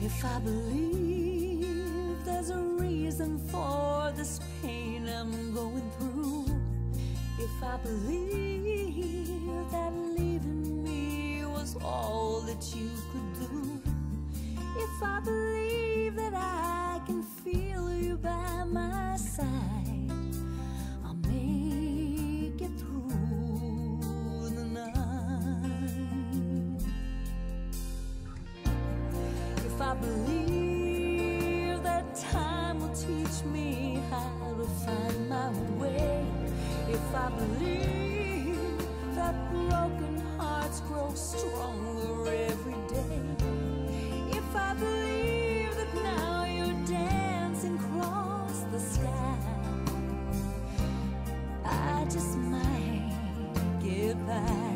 If I believe there's a reason for this pain I'm going through, if I believe that leaving me was all that you could do, if I believe that I can feel you by my side, I'll make it through the night. If I believe that time will teach me how to find my way, if I believe that broken hearts grow stronger every day, if I believe that now you're dancing across the sky, I just might get by.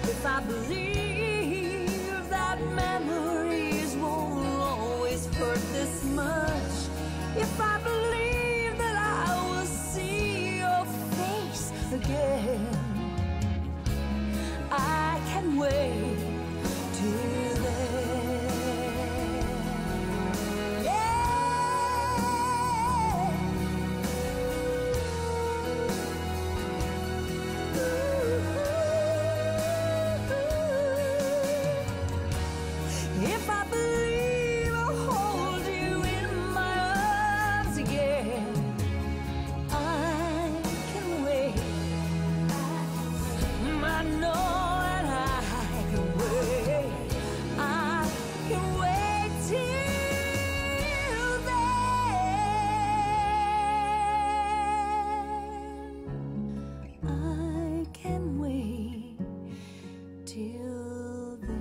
If I believe that memories won't always hurt this much, if I believe that I will see your face again, I can wait till then. If I believe I'll hold you in my arms again, I can wait. I know that I can wait. I can wait till then. I can wait till then.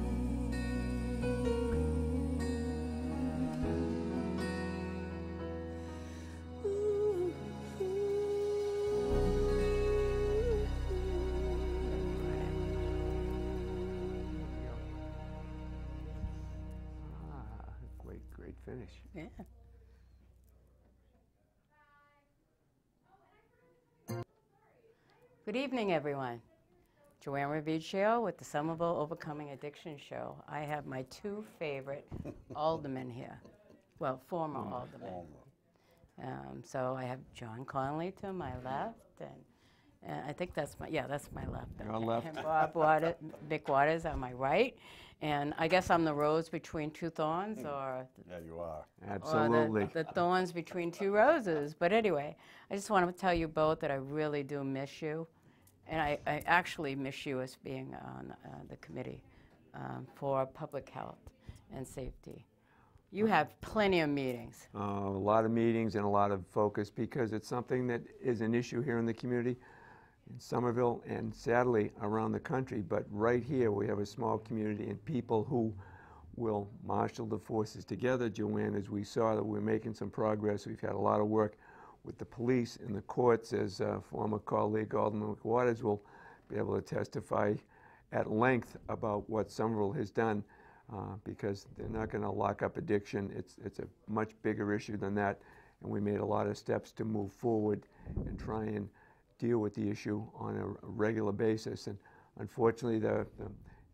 Great finish. Yeah. Good evening, everyone. Joanne Revicchio with the Somerville Overcoming Addiction Show. I have my two favorite aldermen here. Well, former aldermen. So I have John Connolly to my left, and I think that's my, that's my left. Your left. And McWatters on my right. And I guess I'm the rose between two thorns, or Yeah, you are. Absolutely. or the thorns between two roses. But anyway, I just want to tell you both that I really do miss you. And I actually miss you as being on the committee for public health and safety. You have plenty of meetings. A lot of meetings and a lot of focus because it's something that is an issue here in the community, in Somerville and sadly around the country. But right here we have a small community and people who will marshal the forces together. Joanne, as we saw, that we're making some progress. We've had a lot of work with the police and the courts, as former colleague Alderman McWatters will be able to testify at length about what Somerville has done, because they're not going to lock up addiction. It's a much bigger issue than that, and we made a lot of steps to move forward and try and deal with the issue on a regular basis. And unfortunately,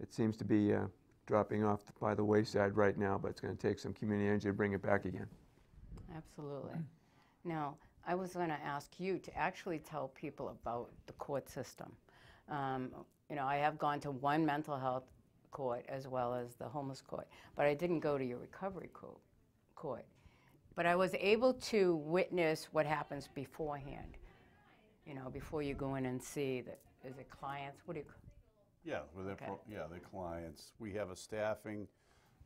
it seems to be dropping off by the wayside right now, but it's going to take some community energy to bring it back again. Absolutely. Now, I was going to ask you to actually tell people about the court system. You know, I have gone to one mental health court as well as the homeless court, but I didn't go to your recovery court. But I was able to witness what happens beforehand, you know, before you go in and see that, is it clients? What do you? Yeah, well, they're clients. We have a staffing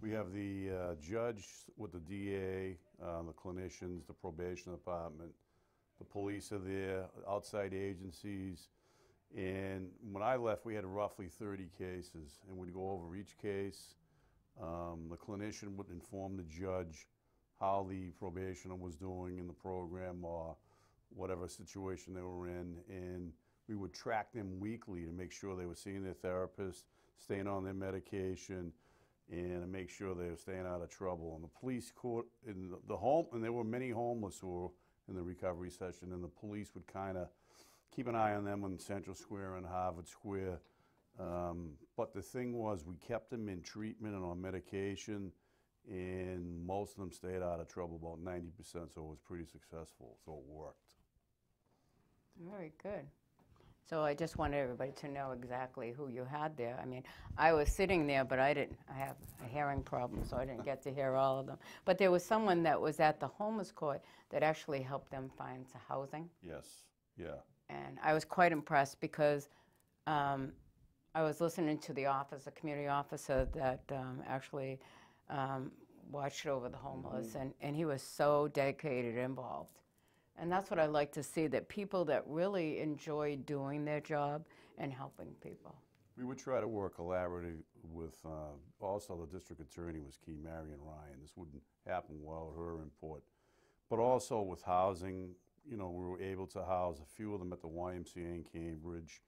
We have the judge with the DA, the clinicians, the probation department, the police are there, outside agencies. And when I left, we had roughly 30 cases, and we'd go over each case. The clinician would inform the judge how the probationer was doing in the program or whatever situation they were in, and we would track them weekly to make sure they were seeing their therapist, staying on their medication, and to make sure they were staying out of trouble. And the police court, in the home, and there were many homeless who were in the recovery session, and the police would kind of keep an eye on them on Central Square and Harvard Square. But the thing was, we kept them in treatment and on medication, and most of them stayed out of trouble, about 90%, so it was pretty successful, so it worked. Very good. So I just wanted everybody to know exactly who you had there. I mean, I was sitting there, but I have a hearing problem, so I didn't get to hear all of them. But there was someone that was at the homeless court that actually helped them find some housing. Yes, yeah. And I was quite impressed because I was listening to the community officer that actually watched over the homeless, and he was so dedicated and involved. And that's what I like to see, that people that really enjoy doing their job and helping people. We would try to work collaboratively with, also the district attorney was key, Marion Ryan. This wouldn't happen without her input. But also with housing, you know, we were able to house a few of them at the YMCA in Cambridge.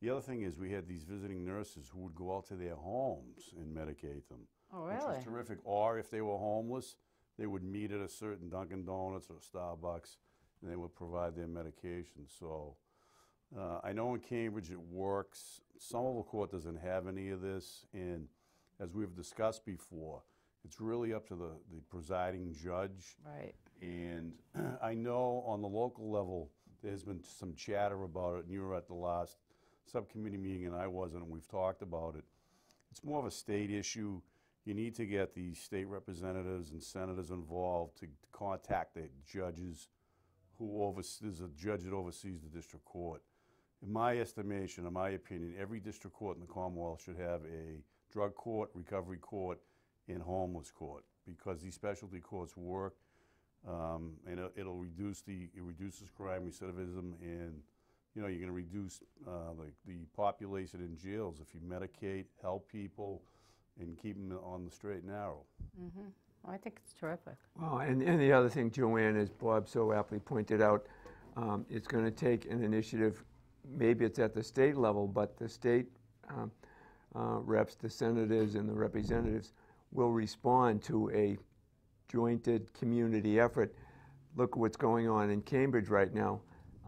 The other thing is we had these visiting nurses who would go out to their homes and medicate them. Oh, really? Which was terrific. Or if they were homeless, they would meet at a certain Dunkin' Donuts or Starbucks, and they would provide their medication. So I know in Cambridge it works. Somerville Court doesn't have any of this, and as we've discussed before, it's really up to the presiding judge. Right. And I know on the local level there's been some chatter about it, and you were at the last subcommittee meeting and I wasn't, and we've talked about it. It's more of a state issue. You need to get the state representatives and senators involved to contact the judges there's a judge that oversees the district court. In my estimation, in my opinion, every district court in the Commonwealth should have a drug court, recovery court, and homeless court, because these specialty courts work, and it reduces crime, recidivism, and you know, you're going to reduce the population in jails if you medicate, help people, and keep them on the straight and narrow. Mm-hmm. I think it's terrific. Well, and the other thing, Joanne, as Bob so aptly pointed out, it's going to take an initiative. Maybe it's at the state level, but the state reps, the senators and the representatives will respond to a jointed community effort. Look at what's going on in Cambridge right now.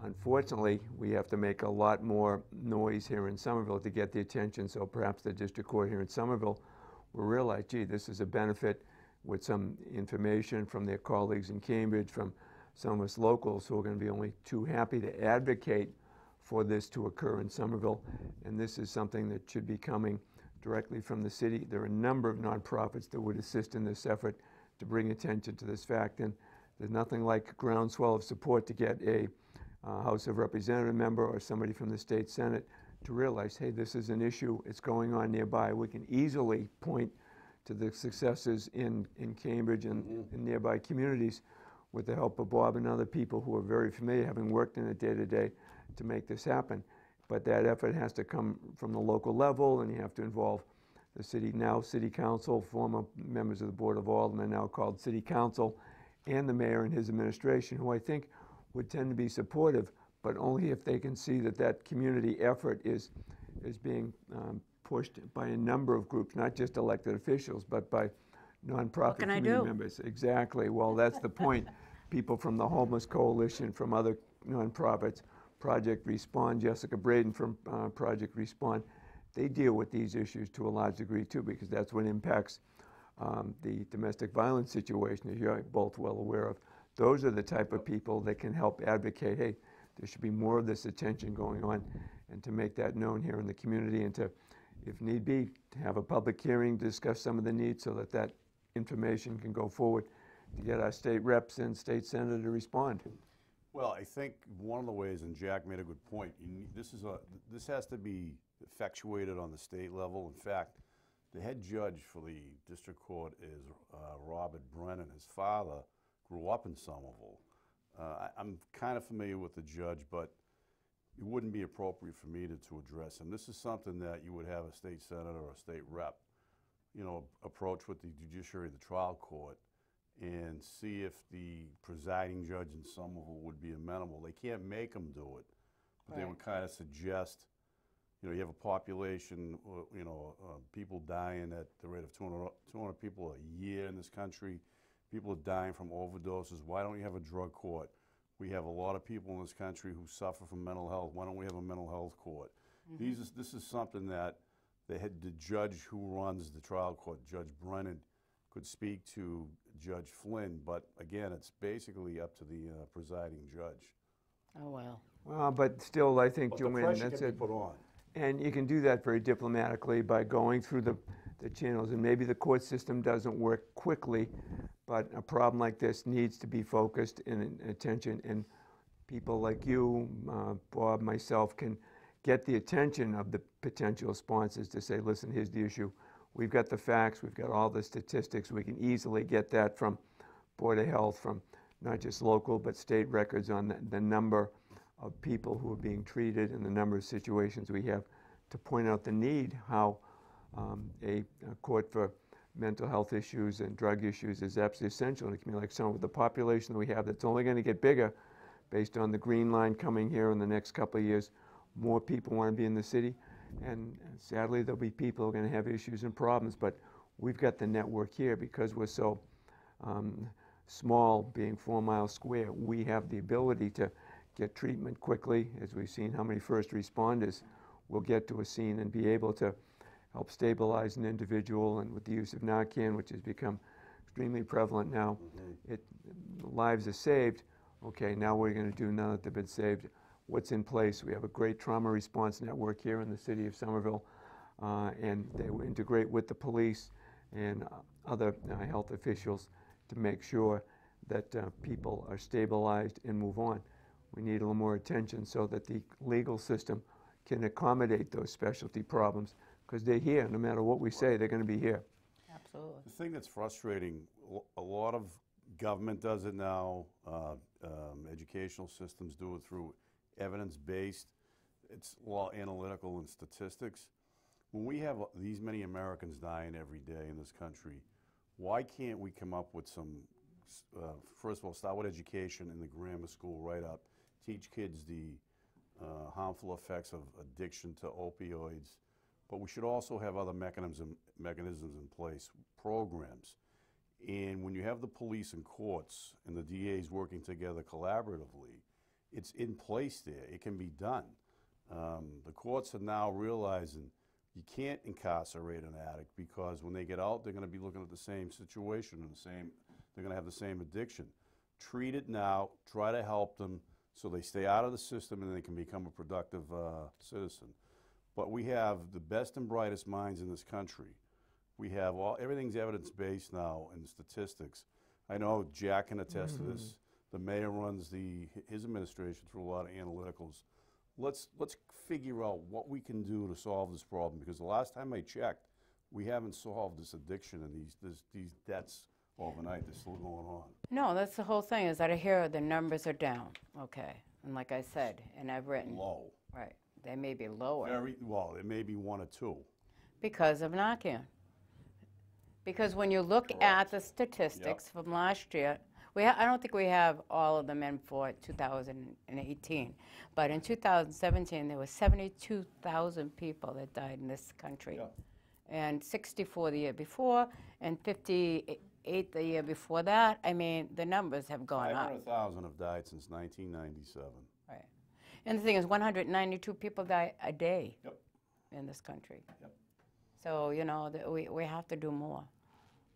Unfortunately, we have to make a lot more noise here in Somerville to get the attention, so perhaps the district court here in Somerville will realize, gee, this is a benefit, with some information from their colleagues in Cambridge, from some of us locals who are going to be only too happy to advocate for this to occur in Somerville. And this is something that should be coming directly from the city. There are a number of nonprofits that would assist in this effort to bring attention to this fact. And there's nothing like groundswell of support to get a House of Representative member or somebody from the state Senate to realize, hey, this is an issue, it's going on nearby. We can easily point to the successes in Cambridge and in nearby communities with the help of Bob and other people who are very familiar, having worked in it day to day, to make this happen. But that effort has to come from the local level, and you have to involve the city council, former members of the Board of Aldermen, now called city council, and the mayor and his administration, who I think would tend to be supportive, but only if they can see that that community effort is being pushed by a number of groups, not just elected officials, but by nonprofit community members. Exactly. Well, that's the point. People from the Homeless Coalition, from other nonprofits, Project Respond, Jessica Braden from Project Respond, they deal with these issues to a large degree too, because that's what impacts the domestic violence situation, as you're both well aware of. Those are the type of people that can help advocate, hey, there should be more of this attention going on, and to make that known here in the community, and to, if need be, to have a public hearing, discuss some of the needs so that that information can go forward to get our state reps and state senator to respond. Well, I think one of the ways, and Jack made a good point, this has to be effectuated on the state level. In fact, The head judge for the district court is Robert Brennan. His father grew up in Somerville. I'm kind of familiar with the judge, but it wouldn't be appropriate for me to address him. This is something that you would have a state senator or a state rep, you know, approach with the judiciary of the trial court and see if the presiding judge in Somerville would be amenable. They can't make them do it, but they would kind of suggest, you know, you have a population, you know, people dying at the rate of 200 people a year in this country. People are dying from overdoses. Why don't you have a drug court? We have a lot of people in this country who suffer from mental health. Why don't we have a mental health court? This is something that the judge who runs the trial court, Judge Brennan, could speak to Judge Flynn, but again, it's basically up to the presiding judge. Oh, well. Well, but still, I think, But Joanne, the pressure can be put on. And you can do that very diplomatically by going through the channels. And maybe the court system doesn't work quickly, but a problem like this needs to be focused and attention. And people like you, Bob, myself, can get the attention of the potential sponsors to say, listen, here's the issue. We've got the facts. We've got all the statistics. We can easily get that from Board of Health, from not just local but state records on the number of people who are being treated and the number of situations we have, to point out the need, how a court for mental health issues and drug issues is absolutely essential in a community like Somerville. The population that we have, that's only going to get bigger based on the green line coming here in the next couple of years. More people want to be in the city, and sadly there'll be people who are going to have issues and problems, but we've got the network here because we're so small, being 4 miles square. We have the ability to get treatment quickly, as we've seen how many first responders will get to a scene and be able to help stabilize an individual. And with the use of Narcan, which has become extremely prevalent now, lives are saved. Okay, now what are you going to do now that they've been saved? What's in place? We have a great trauma response network here in the city of Somerville, and they will integrate with the police and other health officials to make sure that people are stabilized and move on. We need a little more attention so that the legal system can accommodate those specialty problems, because they're here. No matter what we say, they're going to be here. Absolutely. The thing that's frustrating, a lot of government does it now, educational systems do it through evidence-based, it's all analytical and statistics. When we have these many Americans dying every day in this country, why can't we come up with some, first of all, start with education in the grammar school right up, teach kids the harmful effects of addiction to opioids, but we should also have other mechanisms in place, programs. And when you have the police and courts and the DAs working together collaboratively, it's in place there. It can be done. The courts are now realizing you can't incarcerate an addict because when they get out, they're going to be looking at the same situation and they're going to have the same addiction. Treat it now, try to help them so they stay out of the system and they can become a productive citizen. But we have the best and brightest minds in this country. We have everything's evidence-based now in statistics. I know Jack can attest to this. The mayor runs his administration through a lot of analyticals. Let's figure out what we can do to solve this problem, because the last time I checked, we haven't solved this addiction and these deaths overnight. They're still going on. No, that's the whole thing, is that I hear the numbers are down, okay. And like I said, and I've written. Low. Right. They may be lower. Very, well, it may be 1 or 2. Because of Narcan. Because when you look at the statistics from last year, I don't think we have all of them in for 2018, but in 2017 there were 72,000 people that died in this country, and 64 the year before, and 58 the year before that. I mean, the numbers have gone up. 500,000 have died since 1997. Right, and the thing is, 192 people die a day in this country. So you know, we have to do more.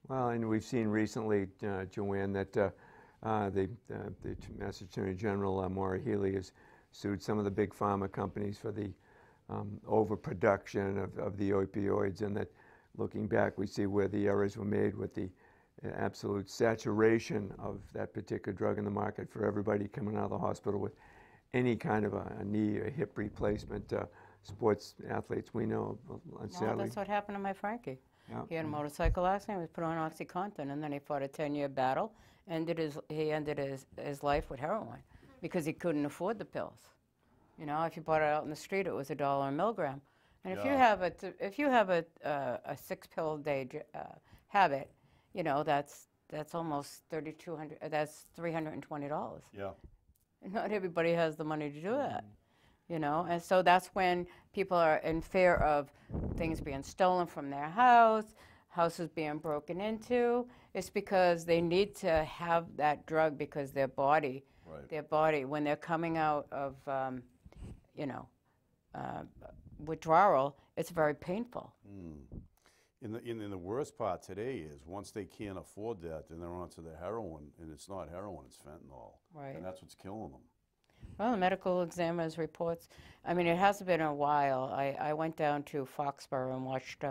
Well, and we've seen recently, Joanne, that the Massachusetts Attorney General, Maura Healey, has sued some of the big pharma companies for the overproduction of the opioids, and that looking back, we see where the errors were made with the absolute saturation of that particular drug in the market for everybody coming out of the hospital with any kind of a knee or hip replacement. Sports athletes, we know, sadly. Well, that's what happened to my Frankie. Yep. He had a motorcycle accident, he was put on OxyContin, and then he fought a 10-year battle, and he ended his life with heroin because he couldn't afford the pills. You know, if you bought it out in the street, it was $1 a milligram. And if you have a 6-pill a day habit, you know, that's almost $3,200. That's $320. Yeah. Not everybody has the money to do that, you know. And so that's when people are in fear of things being stolen from their house, houses being broken into. It's because they need to have that drug because their body, when they're coming out of, you know, withdrawal, it's very painful. In the worst part today is once they can't afford that, then they're onto the heroin, and it's not heroin, it's fentanyl. Right. And that's what's killing them. Well, the medical examiner's reports, I mean, it hasn't been a while. I went down to Foxborough and watched,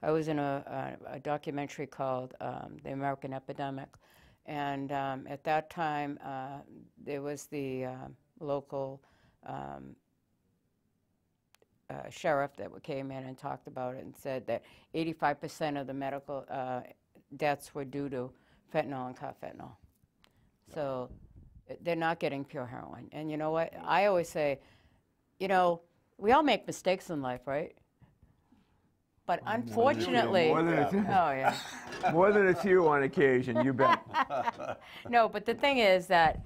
I was in a documentary called The American Epidemic. And at that time, there was the local sheriff that came in and talked about it and said that 85% of the medical deaths were due to fentanyl and carfentanil. So they're not getting pure heroin. And you know what? I always say, you know, we all make mistakes in life, right? But unfortunately, more than a few on occasion, you bet. No, but the thing is that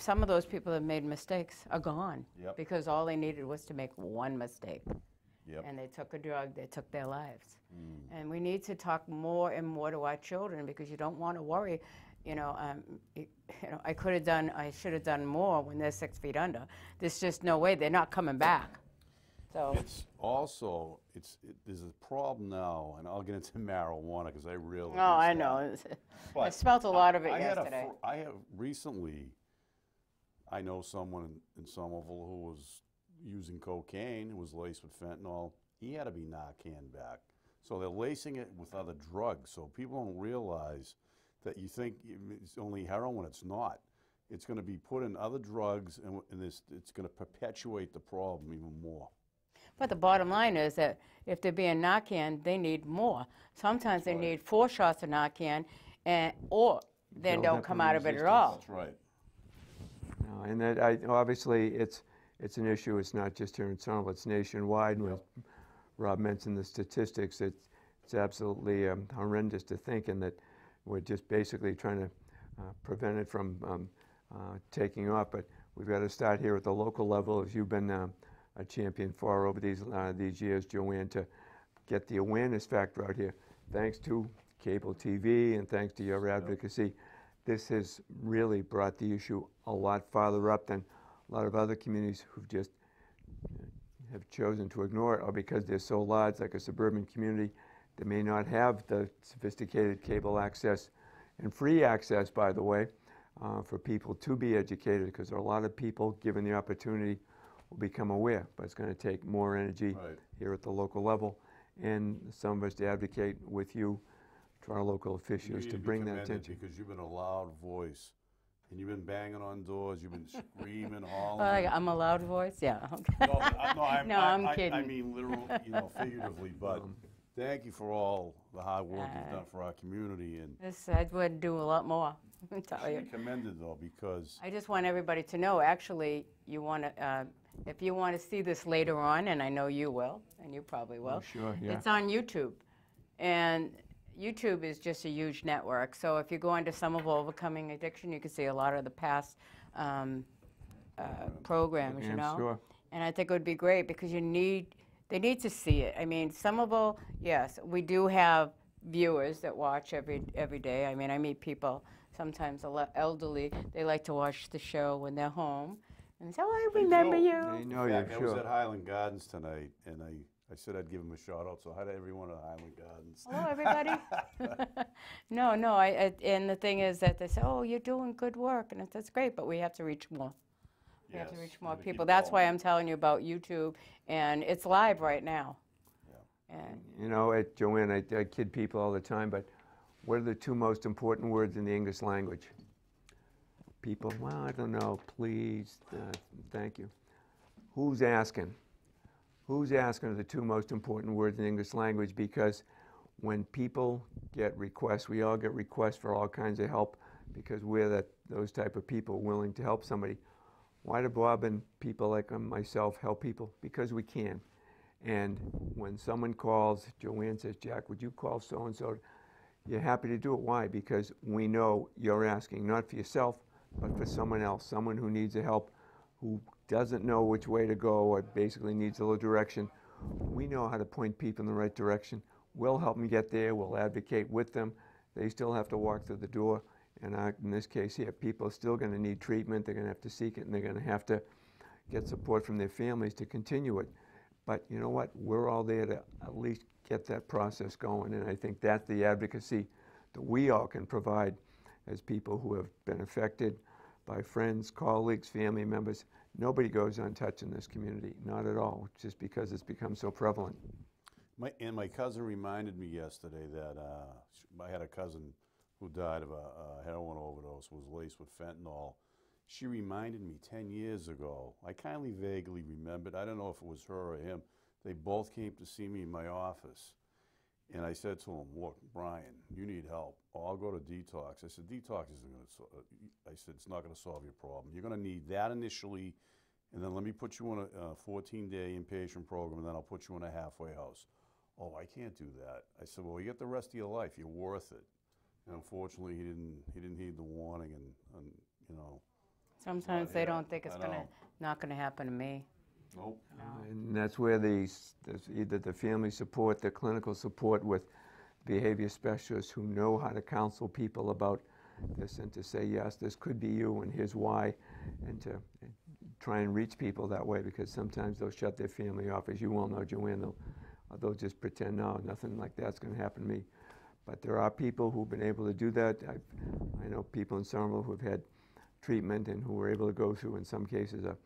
some of those people that made mistakes are gone because all they needed was to make one mistake. And they took a drug, they took their lives. And we need to talk more and more to our children because you don't want to worry. You know, I should have done more when they're 6 feet under. There's just no way, they're not coming back. So it's also, there's a problem now, and I'll get into marijuana because I really. Oh, I know. I smelled a lot of it yesterday. I have recently, I know someone in Somerville who was using cocaine, who was laced with fentanyl. He had to be Narcan back. So they're lacing it with other drugs. So people don't realize that you think it's only heroin. It's not. It's going to be put in other drugs, and it's going to perpetuate the problem even more. But the bottom line is that if they're being Narcan, they need more. Sometimes they need 4 shots of Narcan, or they don't come out of it at all. That's right. No, and that obviously it's an issue. It's not just here in Somerville. It's nationwide. And Rob mentioned the statistics. It's absolutely horrendous to think, and that we're just basically trying to prevent it from taking off. But we've got to start here at the local level, as you've been a champion for over these years, Joanne, to get the awareness factor out here. Thanks to cable TV and thanks to your advocacy, this has really brought the issue a lot farther up than a lot of other communities who've just have chosen to ignore it, or because they're so large, like a suburban community, they may not have the sophisticated cable access and free access, by the way, for people to be educated, because there are a lot of people, given the opportunity, will become aware. But it's going to take more energy here at the local level, and some of us to advocate with you to our local officials to bring that attention. Because you've been a loud voice, and you've been banging on doors, you've been screaming, hollering. I'm a loud voice? Yeah. Okay. I'm kidding. I mean literally, figuratively, but thank you for all the hard work you've done for our community. And I would do a lot more. I tell you. I commend it though, because I just want everybody to know. Actually, you want to, if you want to see this later on, and I know you will, and you probably will. Oh, sure, yeah. It's on YouTube, and YouTube is just a huge network. So if you go into Somerville Overcoming Addiction, you can see a lot of the past programs. Sure. And I think it would be great because they need to see it. I mean, Somerville, yes, we do have viewers that watch every day. I mean, I meet people, sometimes elderly, they like to watch the show when they're home. And they say, oh, I remember you. They know in you, fact, I sure. was at Highland Gardens tonight, and I said I'd give them a shout out, so hi to everyone at Highland Gardens. Hello, everybody. No, and the thing is that they say, oh, you're doing good work, and that's great, but we have to reach more. We have to reach more people. That's why I'm telling you about YouTube, and it's live right now. Yeah. And Joanne, I kid people all the time, but what are the 2 most important words in the English language? People, well, I don't know, please, thank you. Who's asking? Who's asking are the 2 most important words in the English language, because when people get requests, we all get requests for all kinds of help because we're those type of people willing to help somebody. Why do Bob and people like myself help people? Because we can. And when someone calls, Joanne says, Jack, would you call so-and-so? You're happy to do it. Why? Because we know you're asking not for yourself, but for someone else, someone who needs the help, who doesn't know which way to go or basically needs a little direction. We know how to point people in the right direction. We'll help them get there. We'll advocate with them. They still have to walk through the door. And in this case here, people are still going to need treatment. They're going to have to seek it, and they're going to have to get support from their families to continue it. But you know what? We're all there to at least get that process going. And I think that's the advocacy that we all can provide as people who have been affected by friends, colleagues, family members. Nobody goes untouched in this community, not at all, just because it's become so prevalent. My cousin reminded me yesterday that I had a cousin who died of a heroin overdose, was laced with fentanyl. She reminded me 10 years ago, I kindly vaguely remembered, I don't know if it was her or him, they both came to see me in my office. And I said to him, look, Brian, you need help. Oh, I'll go to detox. I said, detox isn't going to, I said, it's not going to solve your problem. You're going to need that initially, and then let me put you on a 14-day inpatient program, and then I'll put you in a halfway house. Oh, I can't do that. I said, well, you get the rest of your life. You're worth it. And unfortunately, he didn't heed the warning, and you know. Sometimes they don't think it's not going to happen to me. Nope. No. And that's where there's either the family support, the clinical support with behavior specialists who know how to counsel people about this and to say, yes, this could be you and here's why, and to try and reach people that way, because sometimes they'll shut their family off. As you well know, Joanne, they'll just pretend, no, nothing like that's going to happen to me. But there are people who've been able to do that. I know people in Somerville who've had treatment and who were able to go through, in some cases, a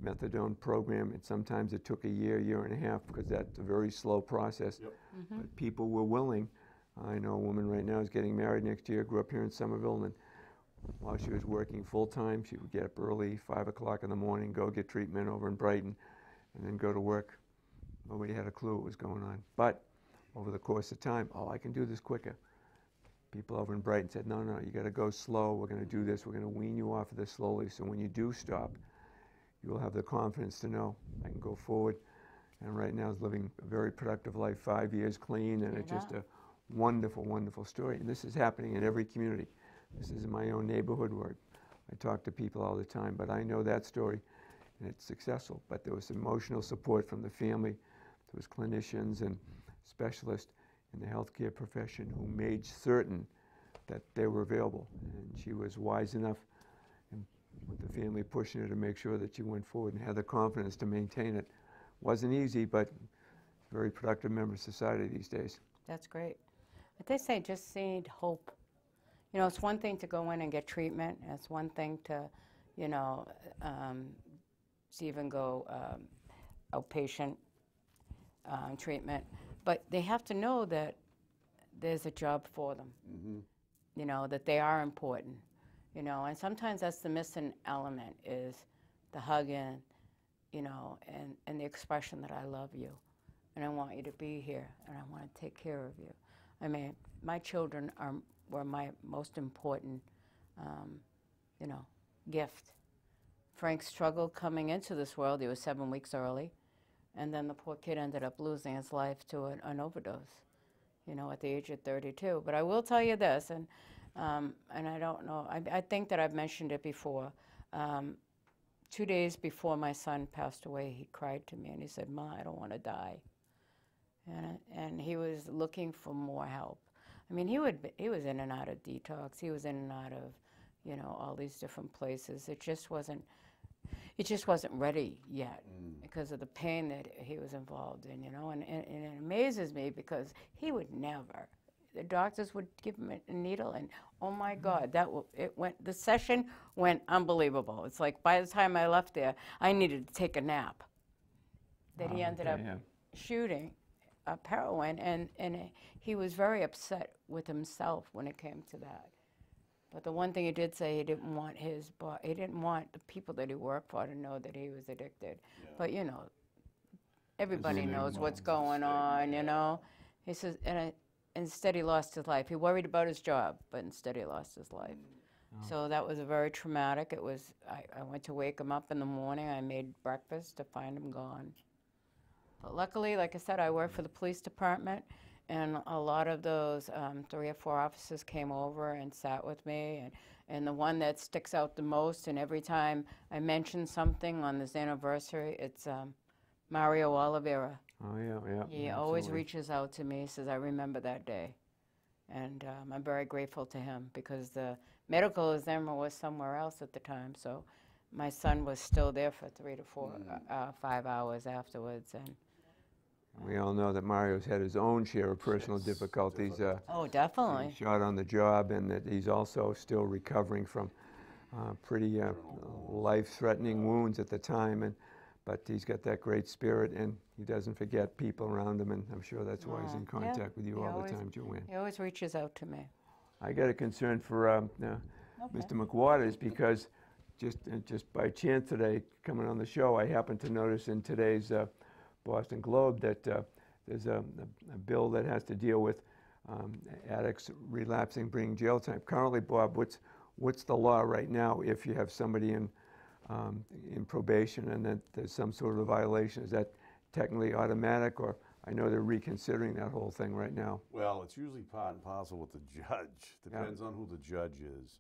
methadone program, and sometimes it took a year, year and a half, because that's a very slow process. Yep. Mm-hmm. But people were willing. I know a woman right now is getting married next year, grew up here in Somerville, and while she was working full-time, she would get up early, 5 o'clock in the morning, go get treatment over in Brighton, and then go to work. Nobody had a clue what was going on. But over the course of time, oh, I can do this quicker. People over in Brighton said, no, no, you got to go slow. We're going to do this. We're going to wean you off of this slowly, so when you do stop, you will have the confidence to know I can go forward. And right now is living a very productive life, 5 years clean, and it's just a wonderful, wonderful story. And this is happening in every community. This is in my own neighborhood where I talk to people all the time, but I know that story, and it's successful. But there was emotional support from the family. There was clinicians and specialists in the healthcare profession who made certain that they were available. And she was wise enough, and with the family pushing her, to make sure that she went forward and had the confidence to maintain it. Wasn't easy, but very productive member of society these days. That's great. But they say just need hope. You know, it's one thing to go in and get treatment. It's one thing to, you know, to even go outpatient treatment. But they have to know that there's a job for them. Mm-hmm. You know, that they are important. You know, and sometimes that's the missing element, is the hugging, you know, and the expression that I love you, and I want you to be here, and I want to take care of you. I mean, my children were my most important, you know, gift. Frank struggled coming into this world. He was 7 weeks early, and then the poor kid ended up losing his life to an overdose, you know, at the age of 32. But I will tell you this, and I don't know, I think that I've mentioned it before. 2 days before my son passed away, he cried to me and he said, "Ma, I don't want to die." And he was looking for more help. I mean, he was in and out of detox. He was in and out of, you know, all these different places. It just wasn't ready yet because of the pain that he was involved in, you know. And it amazes me because he would never. The doctors would give him a needle, and oh my God, the session went unbelievable. It's like by the time I left there, I needed to take a nap. That he ended up shooting up heroin, and he was very upset with himself when it came to that. But the one thing he did say, he didn't want the people that he worked for to know that he was addicted. Yeah. But you know, everybody knows what's going on, you know. He says, instead he lost his life. He worried about his job, but instead he lost his life. So that was very traumatic. It was, I went to wake him up in the morning. I made breakfast to find him gone. But luckily, like I said, I work for the police department, and a lot of those 3 or 4 officers came over and sat with me. And the one that sticks out the most, and every time I mention something on this anniversary, it's Mario Oliveira. Oh, yeah, yeah. He always reaches out to me, says, I remember that day. And I'm very grateful to him because the medical examiner was somewhere else at the time. So my son was still there for 3 to 5 hours afterwards. And we all know that Mario's had his own share of personal difficulties. oh, definitely. Shot on the job, and that he's also still recovering from pretty life-threatening wounds at the time. But he's got that great spirit, and he doesn't forget people around him, and I'm sure that's why he's in contact with you all the time, Joanne. He always reaches out to me. I got a concern for Mr. McWatters, because just by chance today, coming on the show, I happened to notice in today's Boston Globe that there's a bill that has to deal with addicts relapsing, bringing jail time. Currently, Bob, what's the law right now if you have somebody in probation and then there's some sort of a violation? Is that technically automatic, or I know they're reconsidering that whole thing right now? Well, it's usually part and parcel with the judge. Depends on who the judge is.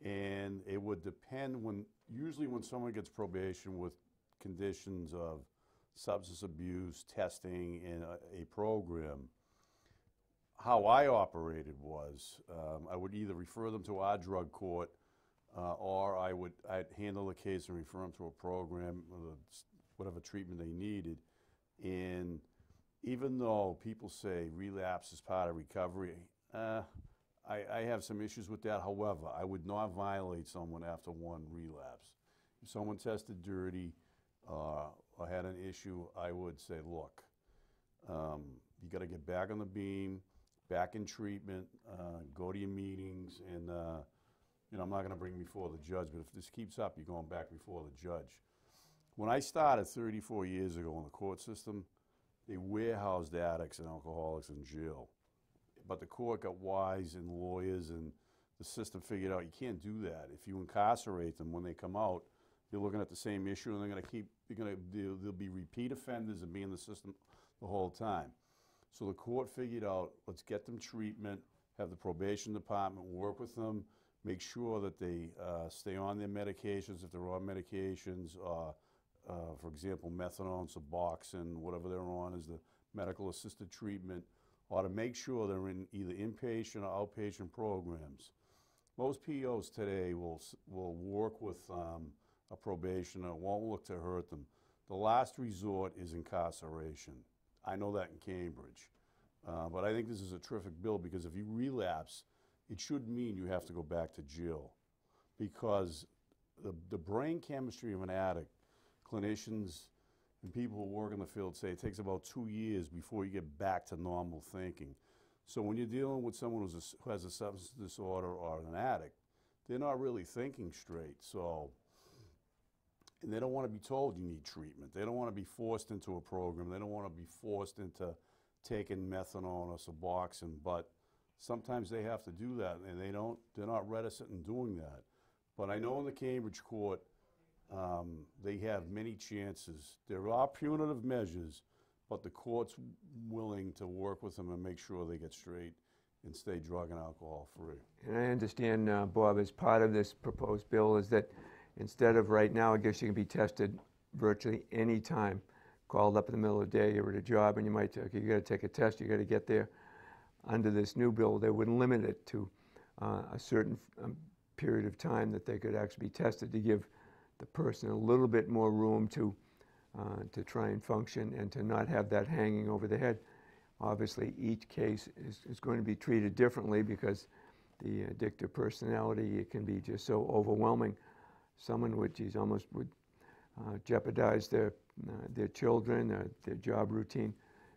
And it would depend usually when someone gets probation with conditions of substance abuse, testing, in a program, how I operated was I would either refer them to our drug court or I'd handle the case and refer them to a program, whatever treatment they needed. And even though people say relapse is part of recovery, I have some issues with that. However, I would not violate someone after one relapse. If someone tested dirty or had an issue, I would say, look, you got to get back on the beam, back in treatment, go to your meetings, and I'm not going to bring before the judge, but if this keeps up, you're going back before the judge. When I started 34 years ago in the court system, they warehoused addicts and alcoholics in jail. But the court got wise, and lawyers and the system figured out you can't do that. If you incarcerate them when they come out, you're looking at the same issue, and they'll be repeat offenders and be in the system the whole time. So the court figured out, let's get them treatment, have the probation department work with them, make sure that they stay on their medications if they're on medications, for example, methadone, Suboxone, whatever they're on is the medical assisted treatment, or to make sure they're in either inpatient or outpatient programs. Most POs today will work with a probationer, won't look to hurt them. The last resort is incarceration. I know that in Cambridge. But I think this is a terrific bill because if you relapse, it should mean you have to go back to jail, because the brain chemistry of an addict, clinicians and people who work in the field say it takes about 2 years before you get back to normal thinking. So when you're dealing with someone who has a substance disorder or an addict, they're not really thinking straight. So, and they don't want to be told you need treatment. They don't want to be forced into a program. They don't want to be forced into taking methadone or Suboxone, but sometimes they have to do that, and they're not reticent in doing that. But I know in the Cambridge court, they have many chances. There are punitive measures, but the court's willing to work with them and make sure they get straight and stay drug and alcohol free. And I understand, Bob, as part of this proposed bill is that instead of right now, I guess you can be tested virtually any time, called up in the middle of the day, you're at a job, and you might, okay, you got to take a test, you got to get there. Under this new bill, they would limit it to a certain period of time that they could actually be tested to give the person a little bit more room to try and function and to not have that hanging over the head. Obviously, each case is going to be treated differently because the addictive personality, it can be just so overwhelming. Someone would, almost would jeopardize their children, their job routine,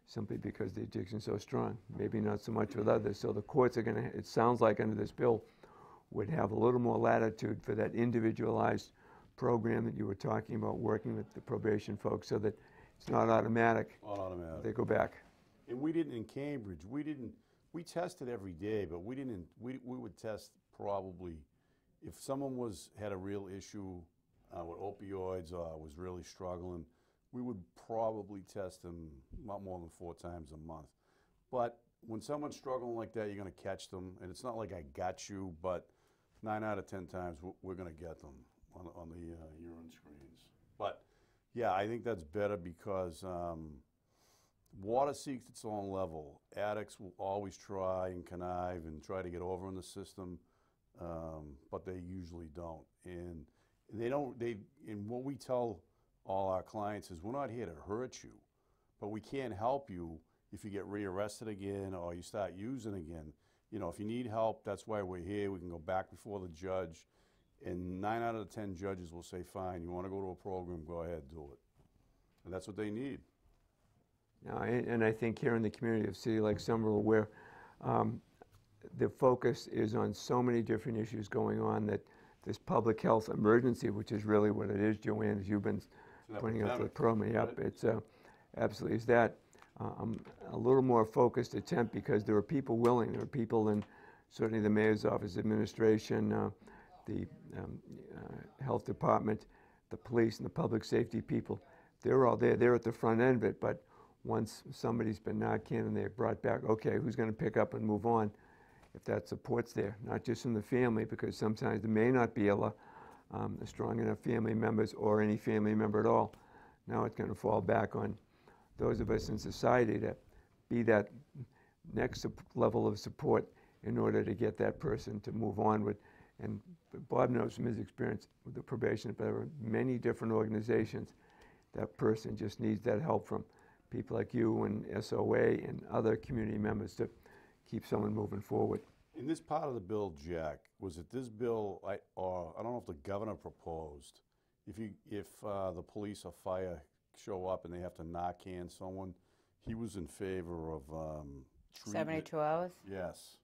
simply because the addiction's so strong. Maybe not so much with others. So the courts are going to, it sounds like under this bill, would have a little more latitude for that individualized program that you were talking about, working with the probation folks, so that it's not automatic. Not automatic. They go back. And we didn't in Cambridge. We didn't We tested every day, but we didn't. We would test probably if someone had a real issue with opioids or was really struggling. We would probably test them not more than 4 times a month. But when someone's struggling like that, you're going to catch them, and it's not like I got you, but 9 out of 10 times we're going to get them on the urine screens. But yeah, I think that's better because water seeks its own level. Addicts will always try and connive and try to get over in the system, but they usually don't. And they don't. And what we tell all our clients is, we're not here to hurt you, but we can't help you if you get rearrested again or you start using again. You know, if you need help, that's why we're here. We can go back before the judge, and 9 out of 10 judges will say, fine, you want to go to a program, go ahead, do it. And that's what they need. No, and I think here in the community of a city like Somerville, where the focus is on so many different issues going on, that this public health emergency, which is really what it is, Joanne, as you've been pointing out to the program, yep, right. It's absolutely is that. A little more focused attempt, because there are people willing. There are people in certainly the mayor's office, administration, the health department, the police, and the public safety people. They're all there. They're at the front end of it. But once somebody's been Narcan and they're brought back, okay, who's going to pick up and move on? If that support's there, not just from the family, because sometimes there may not be a strong enough family members or any family member at all. Now it's going to fall back on those of us in society to be that next level of support in order to get that person to move onward. And Bob knows from his experience with the probation, but there are many different organizations. That person just needs that help from people like you and SOA and other community members to keep someone moving forward. In this part of the bill, Jack, was it this bill, or I don't know if the governor proposed, if the police or fire show up and they have to Narcan someone, he was in favor of treatment. 72 hours? Yes.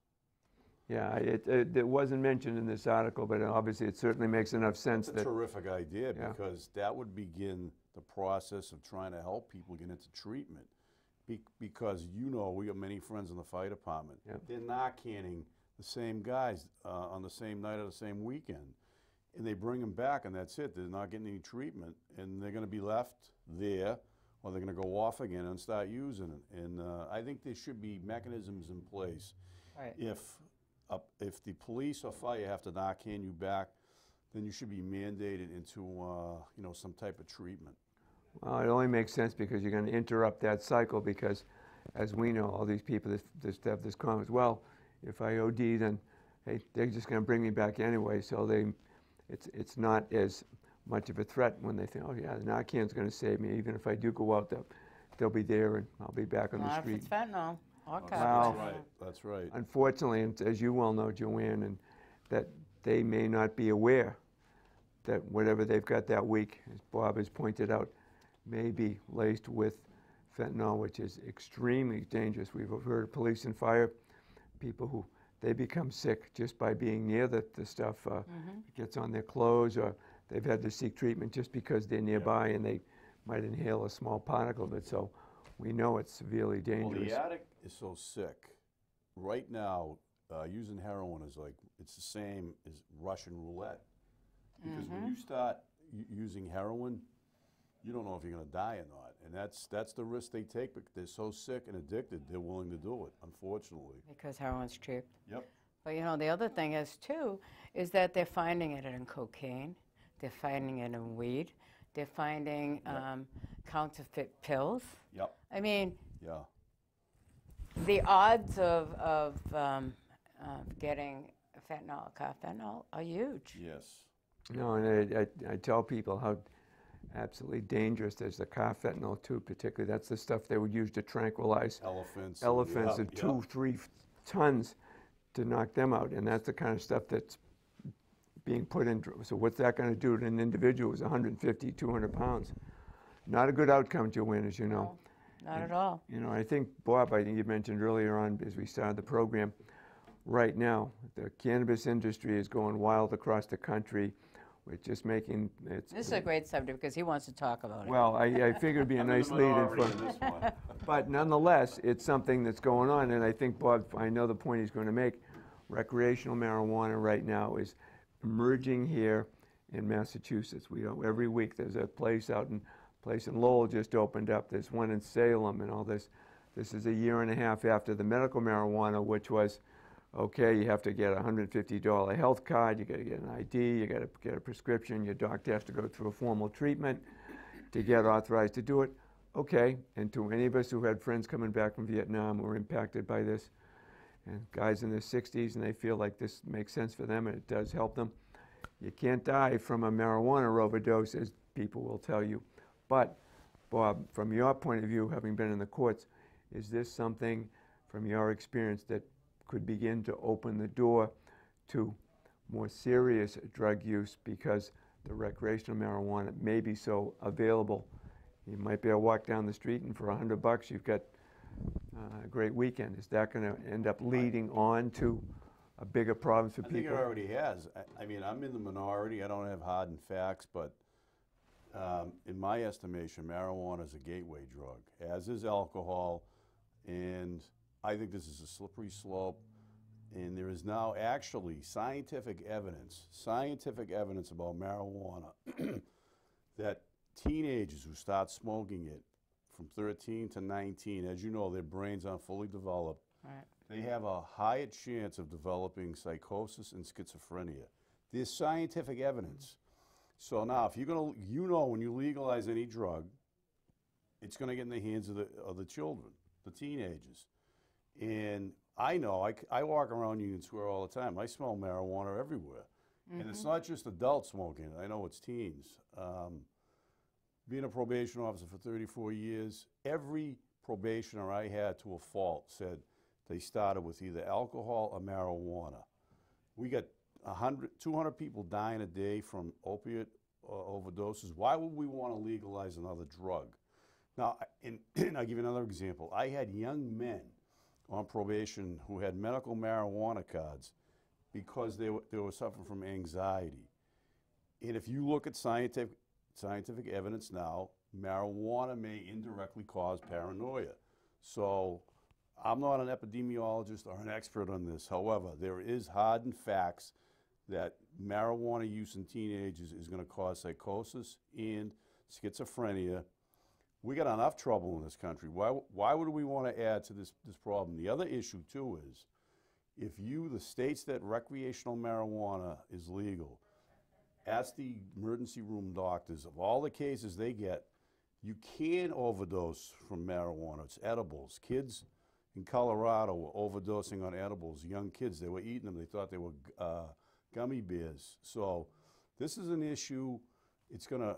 Yeah, it wasn't mentioned in this article, but obviously it certainly makes enough sense. That's a terrific idea, because that would begin the process of trying to help people get into treatment. Because, you know, we have many friends in the fire department. Yep. They're Narcanning the same guys on the same night or the same weekend. And they bring them back, and that's it. They're not getting any treatment, and they're going to be left there, or they're going to go off again and start using it. And I think there should be mechanisms in place. Right. If the police or fire have to Narcan you back, then you should be mandated into you know, some type of treatment. Well, it only makes sense because you're going to interrupt that cycle, because, as we know, all these people that have this comment, well, if I OD, then hey, they're just going to bring me back anyway. So it's not as much of a threat when they think, oh yeah, the Narcan's going to save me. Even if I do go out, they'll be there and I'll be back on the street. If it's fentanyl. Well, that's right. Unfortunately, and as you well know, Joanne, and that they may not be aware that whatever they've got that week, as Bob has pointed out, may be laced with fentanyl, which is extremely dangerous. We've heard of police and fire people who they become sick just by being near the stuff. It gets on their clothes, or they've had to seek treatment just because they're nearby and they might inhale a small particle of it. So we know it's severely dangerous. Well, the addict is so sick. Right now, using heroin is like, it's the same as Russian roulette. Because when you start using heroin, you don't know if you're going to die or not. And that's the risk they take, but they're so sick and addicted, they're willing to do it, unfortunately. Because heroin's cheap. Yep. But you know, the other thing is, too, is that they're finding it in cocaine, they're finding it in weed, they're finding counterfeit pills. Yep. I mean, the odds of getting fentanyl, carfentanil, are huge. Yes. No, and I tell people how absolutely dangerous there's the carfentanil too, particularly. That's the stuff they would use to tranquilize elephants at 2-3 tons to knock them out. And that's the kind of stuff that's being put in. So what's that going to do to an individual who's 150, 200 pounds? Not a good outcome, Joanne, as you know. No, not at all. You know, I think, Bob, I think you mentioned earlier on as we started the program, right now, the cannabis industry is going wild across the country. We're just making it. This is a great subject because he wants to talk about it. Well, I figured it'd be a nice lead in front. But nonetheless, it's something that's going on, and I think, Bob, I know the point he's going to make. Recreational marijuana right now is emerging here in Massachusetts. We know every week there's a place in Lowell just opened up. There's one in Salem and all this. This is a year and a half after the medical marijuana, which was, okay, you have to get a $150 health card, you got to get an ID, you got to get a prescription, your doctor has to go through a formal treatment to get authorized to do it. Okay, and to any of us who had friends coming back from Vietnam who were impacted by this, and guys in their 60s, and they feel like this makes sense for them and it does help them. You can't die from a marijuana overdose, as people will tell you. But, Bob, from your point of view, having been in the courts, is this something from your experience that could begin to open the door to more serious drug use because the recreational marijuana may be so available? You might be able to walk down the street and for $100 you've got a great weekend. Is that going to end up leading on to a bigger problem for people? I think it already has. I mean, I'm in the minority. I don't have hard and facts, but in my estimation, marijuana is a gateway drug, as is alcohol, and I think this is a slippery slope. And there is now actually scientific evidence about marijuana that teenagers who start smoking it from 13 to 19, as you know, their brains aren't fully developed. Right. They have a higher chance of developing psychosis and schizophrenia. There's scientific evidence. So now, if you're going to, you know, when you legalize any drug, it's going to get in the hands of the children, the teenagers. And I know, I walk around Union Square all the time. I smell marijuana everywhere. Mm-hmm. And it's not just adults smoking it. I know it's teens. Being a probation officer for 34 years, every probationer I had to a fault said they started with either alcohol or marijuana. We got 200 people dying a day from opiate overdoses. Why would we want to legalize another drug? Now, and I'll give you another example. I had young men on probation who had medical marijuana cards because they were suffering from anxiety. And if you look at scientific evidence now, marijuana may indirectly cause paranoia. So I'm not an epidemiologist or an expert on this. However, there is hard and facts that marijuana use in teenagers is going to cause psychosis and schizophrenia. We got enough trouble in this country. Why would we want to add to this problem? The other issue, too, is if the states that recreational marijuana is legal, ask the emergency room doctors, of all the cases they get, you can overdose from marijuana. It's edibles. Kids in Colorado were overdosing on edibles. Young kids, they were eating them. They thought they were gummy bears. So this is an issue. It's going to,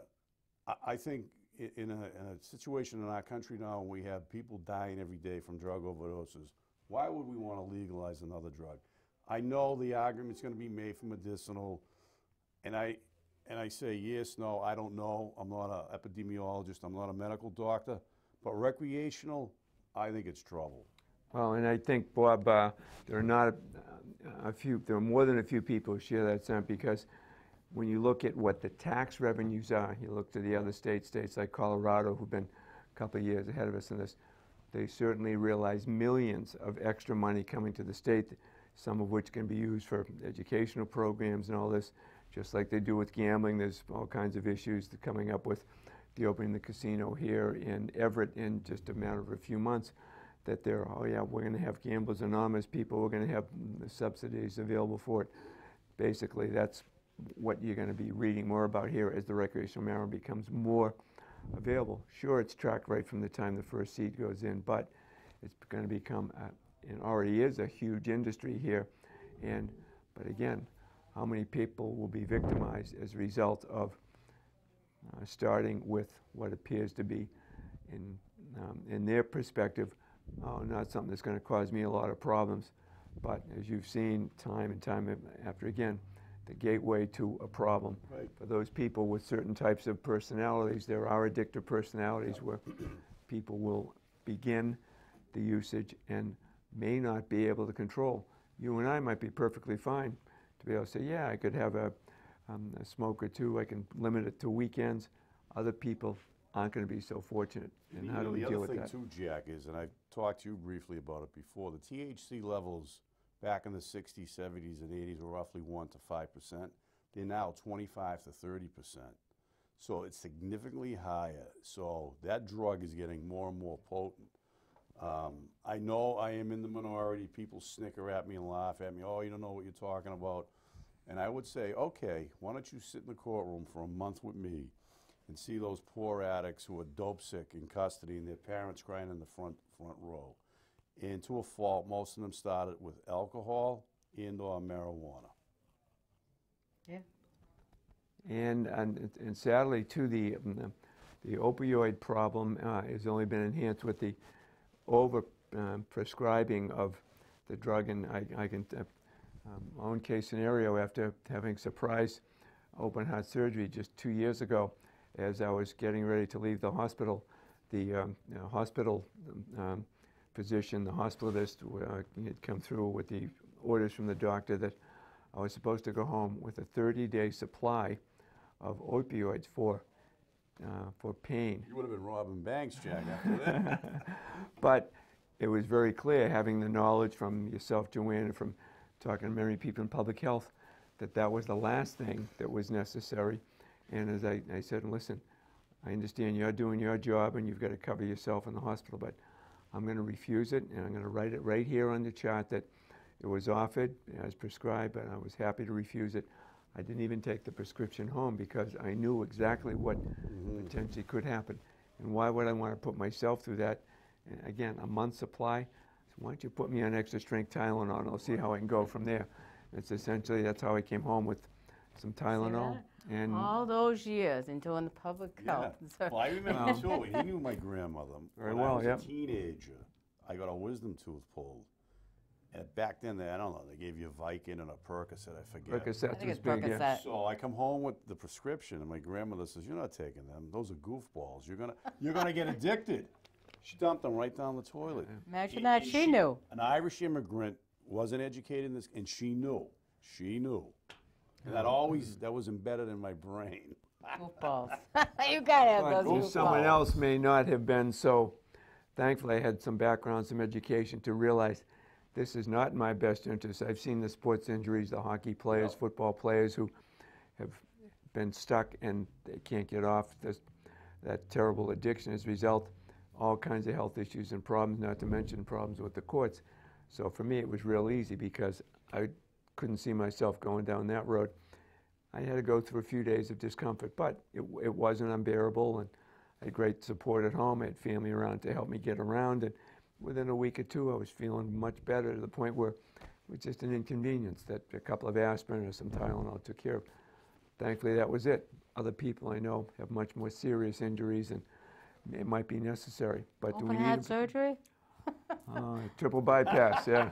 I think, in a situation in our country now when we have people dying every day from drug overdoses, why would we want to legalize another drug? I know the argument's going to be made for medicinal, and I say yes, no, I don't know. I'm not an epidemiologist. I'm not a medical doctor. But recreational, I think it's trouble. Well, and I think, Bob, there are not there are more than a few people who share that sentiment, because when you look at what the tax revenues are, you look to the other states like Colorado, who've been a couple of years ahead of us in this, they certainly realize millions of extra money coming to the state, some of which can be used for educational programs and all this, just like they do with gambling. There's all kinds of issues coming up with the opening of the casino here in Everett in just a matter of a few months, that they're, oh yeah, we're going to have Gamblers Anonymous people, we're going to have the subsidies available for it. Basically, that's what you're going to be reading more about here as the recreational marijuana becomes more available. Sure, it's tracked right from the time the first seed goes in, but it's going to become, and already is, a huge industry here. But again, how many people will be victimized as a result of starting with what appears to be, in their perspective, not something that's going to cause me a lot of problems, but as you've seen time and time after again, the gateway to a problem. Right. For those people with certain types of personalities, there are addictive personalities where people will begin the usage and may not be able to control. You and I might be perfectly fine to be able to say, yeah, I could have a smoke or two, I can limit it to weekends. Other people aren't going to be so fortunate. And how do we deal with that? The other thing too, Jack, is, and I talked to you briefly about it before, the THC levels back in the 60s, 70s, and 80s were roughly 1 to 5%. They're now 25 to 30%. So it's significantly higher. So that drug is getting more and more potent. I know I am in the minority. People snicker at me and laugh at me. Oh, you don't know what you're talking about. And I would say, okay, why don't you sit in the courtroom for a month with me and see those poor addicts who are dope sick in custody and their parents crying in the front row. And to a fault, most of them started with alcohol and/or marijuana. Yeah. And sadly, too, the opioid problem has only been enhanced with the over prescribing of the drug. And I can, my own case scenario, after having surprise open heart surgery just 2 years ago, as I was getting ready to leave the hospital, the hospital physician, the hospitalist, had come through with the orders from the doctor that I was supposed to go home with a 30-day supply of opioids for pain. You would have been robbing banks, Jack, after that. But it was very clear, having the knowledge from yourself, Joanne, and from talking to many people in public health, that that was the last thing that was necessary. And as I said, listen, I understand you're doing your job and you've got to cover yourself in the hospital, but I'm going to refuse it, and I'm going to write it right here on the chart that it was offered as prescribed, but I was happy to refuse it. I didn't even take the prescription home because I knew exactly what potentially could happen. And why would I want to put myself through that? And again, a month's supply. So why don't you put me on extra strength Tylenol, and I'll see how I can go from there. It's essentially, that's how I came home, with some Tylenol. And all those years in doing the public health. Yeah. Well, I remember too, he knew my grandmother. Very when well, I was a teenager, I got a wisdom tooth pulled. And back then, I don't know, they gave you Vicodin and a Percocet, I forget. Percocet was it's big, yeah. Percocet. So I come home with the prescription, and my grandmother says, "You're not taking them. Those are goofballs. You're gonna get addicted." She dumped them right down the toilet. Imagine that, she knew. An Irish immigrant, wasn't educated in this, and she knew. She knew. And that was embedded in my brain. Goofballs. You gotta have But those goofballs. someone else may not have been so. Thankfully, I had some background, some education to realize this is not in my best interest. I've seen the sports injuries, the hockey players, football players who have been stuck and they can't get off that terrible addiction as a result. All kinds of health issues and problems, not to mention problems with the courts. So for me, it was real easy because I couldn't see myself going down that road. I had to go through a few days of discomfort, but it wasn't unbearable, and I had great support at home. I had family around to help me get around, and within a week or two, I was feeling much better, to the point where it was just an inconvenience that a couple of aspirin or some Tylenol took care of. Thankfully, that was it. Other people I know have much more serious injuries, and it might be necessary. But do we Open need heart surgery? triple bypass? Yeah.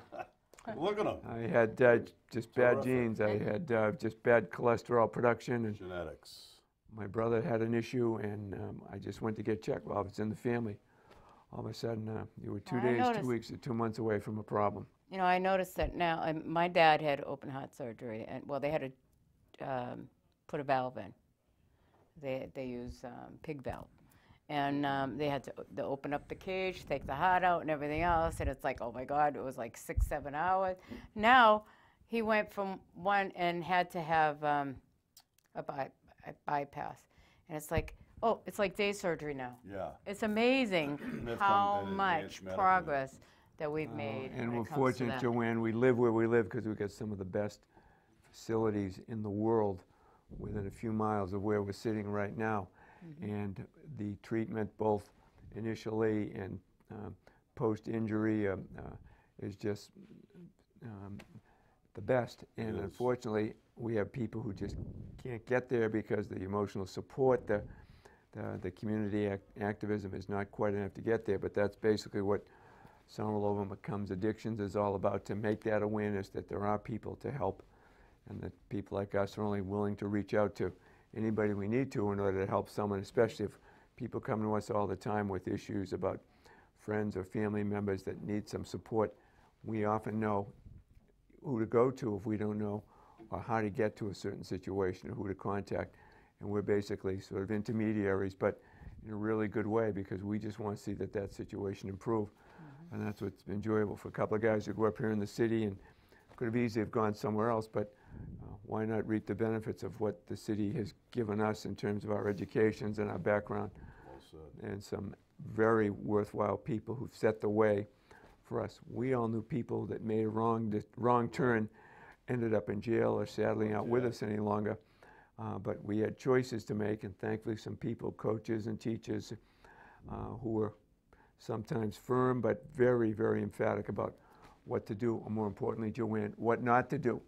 Look at them. I had just bad genes. I had just bad cholesterol production, and Genetics. my brother had an issue, and I just went to get checked. Well, it's in the family. All of a sudden, you were 2 days, 2 weeks, or 2 months away from a problem. You know, I noticed that now. My dad had open heart surgery, and well, they had to put a valve in. They use pig valve, and they had to open up the cage, take the heart out, and everything else. And it's like, oh my God, it was like 6-7 hours. Now he went from one and had to have a bypass, and it's like, oh, it's like day surgery now. Yeah. It's amazing how much progress that we've made. And when we're it comes to fortunate, that. Joanne, we live where we live because we've got some of the best facilities in the world within a few miles of where we're sitting right now. And the treatment, both initially and post-injury, is just the best. And unfortunately, we have people who just can't get there because the emotional support, the community activism is not quite enough to get there. But that's basically what Somerville Overcomes Addictions is all about, to make that awareness that there are people to help, and that people like us are only willing to reach out to anybody we need to in order to help someone, especially if people come to us all the time with issues about friends or family members that need some support. We often know who to go to if we don't know, or how to get to a certain situation, or who to contact. And we're basically sort of intermediaries, but in a really good way, because we just want to see that situation improve. And that's what's enjoyable for a couple of guys who grew up here in the city and could have easily have gone somewhere else, but why not reap the benefits of what the city has given us in terms of our educations and our background, and some very worthwhile people who've set the way for us. We all knew people that made a wrong turn, ended up in jail, or sadly not with us any longer. But we had choices to make, and thankfully some people, coaches and teachers, who were sometimes firm but very, very emphatic about what to do, or more importantly, Joanne, what not to do.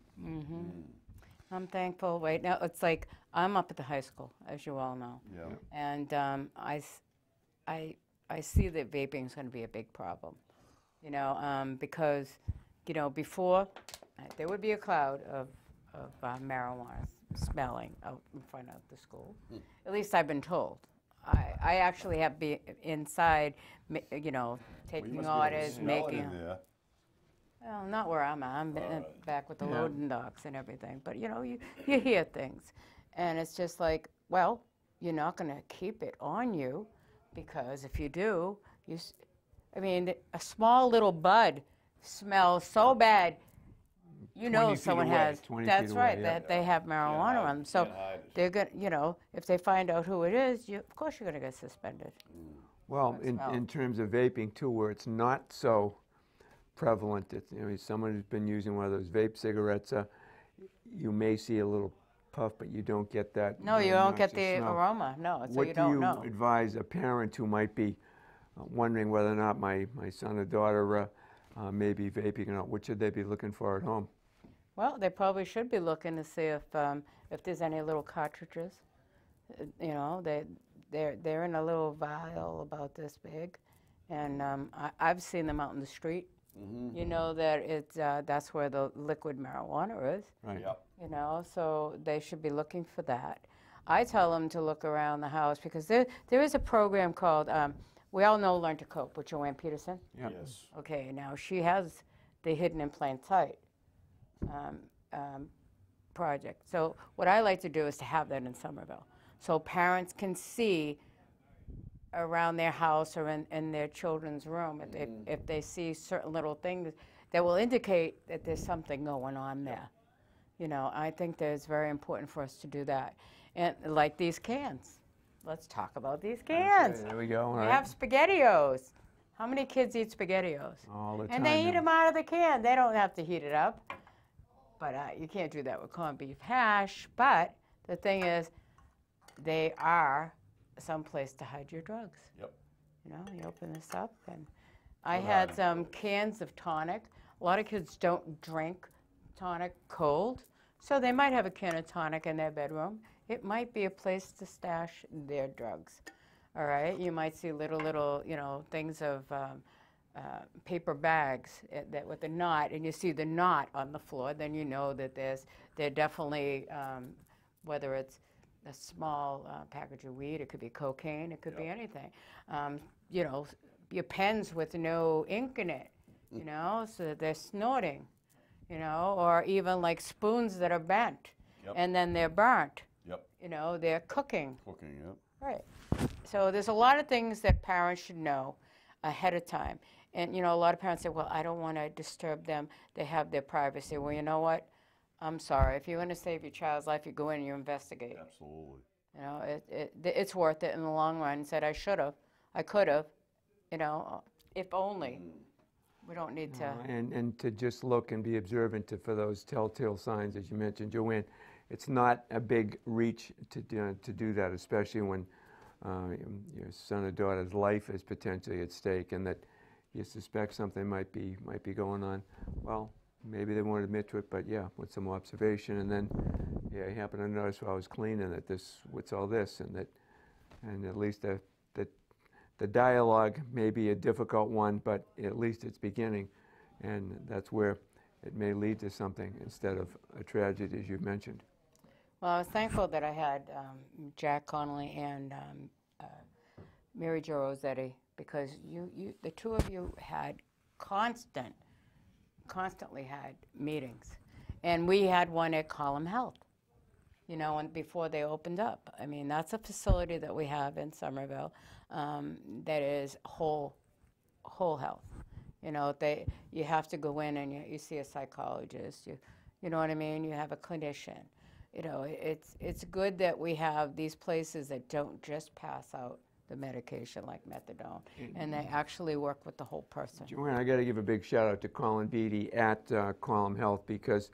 I'm thankful. Right now, it's like I'm up at the high school, as you all know. Yeah. And I see that vaping is going to be a big problem, you know, because, you know, before there would be a cloud of marijuana smelling out in front of the school. At least I've been told. I actually have been inside, you know, taking orders, making. Well, not where I'm at. I'm back with the loading docks and everything. But, you know, you hear things. And it's just like, well, you're not going to keep it on you, because if you do, I mean, a small little bud smells so bad, you know someone has. That's right, that they have marijuana on them. So they're going to, you know, if they find out who it is, of course you're going to get suspended. Well, in terms of vaping, too, where it's not so prevalent, it's, you know, someone who's been using one of those vape cigarettes, you may see a little puff, but you don't get that. No, you don't get the aroma. No, so you don't know. What do you advise a parent who might be wondering whether or not my son or daughter may be vaping or not? What should they be looking for at home? Well, they probably should be looking to see if there's any little cartridges. You know, they're in a little vial about this big, and I've seen them out in the street. You know that that's where the liquid marijuana is. Right. Yep. You know, so they should be looking for that. I tell them to look around the house, because there is a program called, we all know Learn to Cope with Joanne Peterson. Yep. Yes. Okay, now she has the Hidden in Plain Sight project. So what I like to do is to have that in Somerville, so parents can see around their house or in their children's room if they see certain little things that will indicate that there's something going on there. You know, I think that it's very important for us to do that. And like these cans. Let's talk about these cans. Okay, there we go. We have SpaghettiOs. How many kids eat SpaghettiOs? All the time. And they eat them out of the can. They don't have to heat it up. But you can't do that with corned beef hash. But the thing is, they are some place to hide your drugs. Yep. You know, you open this up, and I had some cans of tonic. A lot of kids don't drink tonic cold, so they might have a can of tonic in their bedroom. It might be a place to stash their drugs. All right, you might see little, you know, things of paper bags that with a knot, and you see the knot on the floor. Then you know that they're definitely, whether it's a small package of weed, it could be cocaine, it could be anything. You know, your pens with no ink in it, you know, so that they're snorting, you know, or even like spoons that are bent and then they're burnt. Yep. You know, they're cooking. Cooking, yep. Right. So there's a lot of things that parents should know ahead of time. And, you know, a lot of parents say, well, I don't want to disturb them. They have their privacy. Well, you know what? I'm sorry. If you want to save your child's life, you go in and you investigate. Absolutely. You know, it's worth it in the long run. Said I should have, I could have, you know, if only. We don't need to. And to just look and be observant for those telltale signs, as you mentioned, Joanne. It's not a big reach to do that, especially when your son or daughter's life is potentially at stake, and that you suspect something might be going on. Well, maybe they won't admit to it, but yeah, with some observation, and then yeah, I happened to notice while I was cleaning that what's all this, and at least the dialogue may be a difficult one, but at least it's beginning, and that's where it may lead to something instead of a tragedy, as you mentioned. Well, I was thankful that I had Jack Connolly and Mary Jo Rossetti, because the two of you had constantly had meetings. And we had one at Column Health. you know, and before they opened up. I mean, that's a facility that we have in Somerville that is whole health. You know, you have to go in and you see a psychologist. You know what I mean? You have a clinician. You know, it's good that we have these places that don't just pass out the medication like methadone, and they actually work with the whole person. Joanne, I got to give a big shout out to Colin Beatty at Column Health, because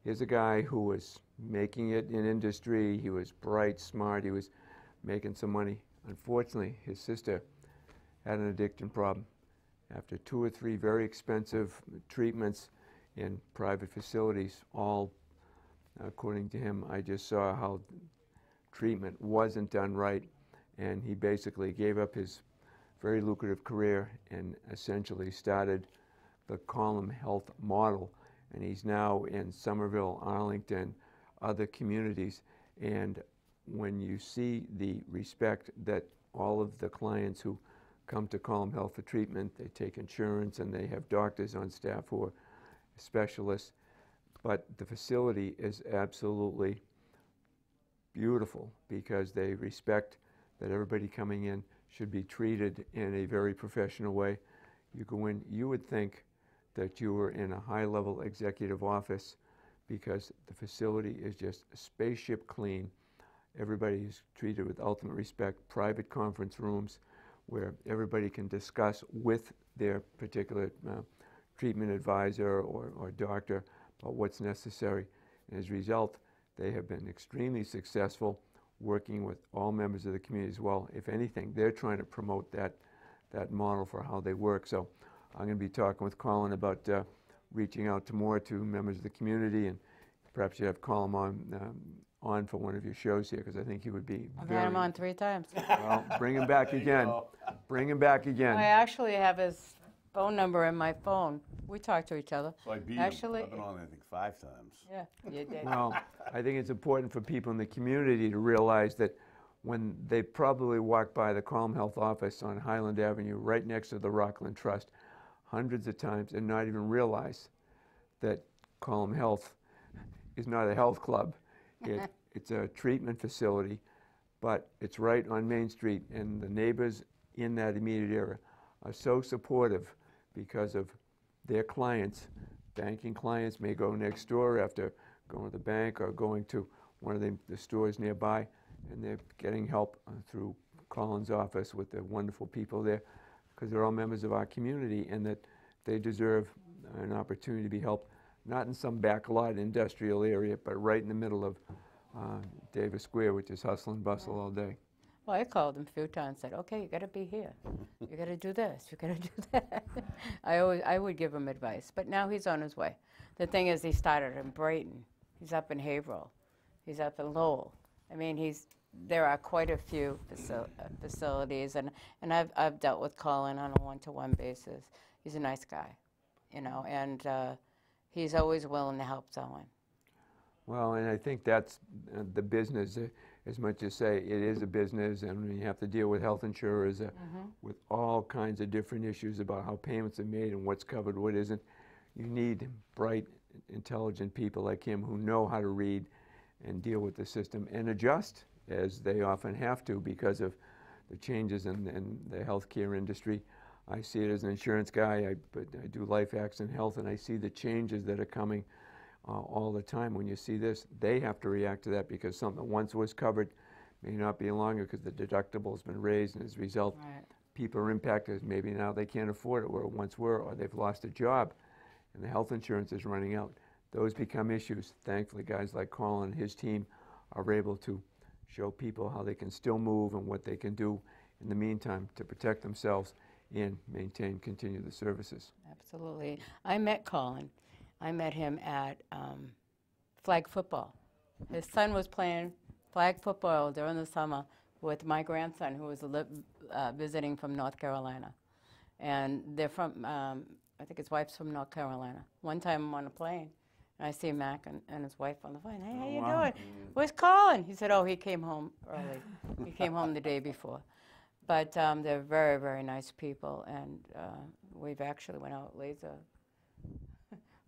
here's a guy who was making it in industry. He was bright, smart. He was making some money. Unfortunately, his sister had an addiction problem. After 2 or 3 very expensive treatments in private facilities, all according to him, I just saw how treatment wasn't done right, and he basically gave up his very lucrative career and essentially started the Column Health model, and he's now in Somerville, Arlington, other communities. And when you see the respect that all of the clients who come to Column Health for treatment, they take insurance and they have doctors on staff who are specialists, but the facility is absolutely beautiful because they respect that everybody coming in should be treated in a very professional way. You go in, you would think that you were in a high-level executive office because the facility is just spaceship clean. Everybody is treated with ultimate respect. Private conference rooms where everybody can discuss with their particular treatment advisor or doctor about what's necessary. And as a result, they have been extremely successful working with all members of the community as well. If anything, they're trying to promote that model for how they work. So I'm going to be talking with Colin about reaching out to members of the community, and perhaps you have Colin on for one of your shows here, because I think he would be I've had him on 3 times. Well, bring him back again. Bring him back again. I actually have his phone number in my phone. We talk to each other. So I beat Actually, him. I've been on, I think, 5 times. Yeah, you did. Well, I think it's important for people in the community to realize that when they probably walk by the Column Health office on Highland Avenue, right next to the Rockland Trust, hundreds of times, and not even realize that Column Health is not a health club. It's a treatment facility, but it's right on Main Street, and the neighbors in that immediate area are so supportive because of their clients. Banking clients may go next door after going to the bank or going to one of the stores nearby, and they're getting help through Colin's office with the wonderful people there, because they're all members of our community, and that they deserve an opportunity to be helped, not in some backlot industrial area, but right in the middle of Davis Square, which is hustle and bustle all day. Well, I called him a few times and said, okay, you got to be here. You got to do this. You got to do that. I would give him advice, but now he's on his way. The thing is, he started in Brayton. He's up in Haverhill. He's up in Lowell. I mean, there are quite a few facilities, and I've dealt with Colin on a one-to-one basis. He's a nice guy, you know, and he's always willing to help someone. Well, and I think that's the business. As much as say it is a business, and you have to deal with health insurers, with all kinds of different issues about how payments are made and what's covered, what isn't. You need bright, intelligent people like him who know how to read and deal with the system and adjust, as they often have to because of the changes in the healthcare industry. I see it as an insurance guy, but I do life accident health, and I see the changes that are coming all the time. When you see this, they have to react to that because something that once was covered may not be longer because the deductible has been raised, and as a result, people are impacted. Maybe now they can't afford it where it once were, or they've lost a job and the health insurance is running out. Those become issues. Thankfully, guys like Colin and his team are able to show people how they can still move and what they can do in the meantime to protect themselves and continue the services. Absolutely. I met Colin. I met him at flag football. His son was playing flag football during the summer with my grandson, who was visiting from North Carolina. And they're from, I think his wife's from North Carolina. One time I'm on a plane, and I see Mac and his wife on the phone. Hey, how you doing? Where's Colin? He said, oh, he came home early. He came home the day before. But they're very, very nice people, and we've actually went out laser.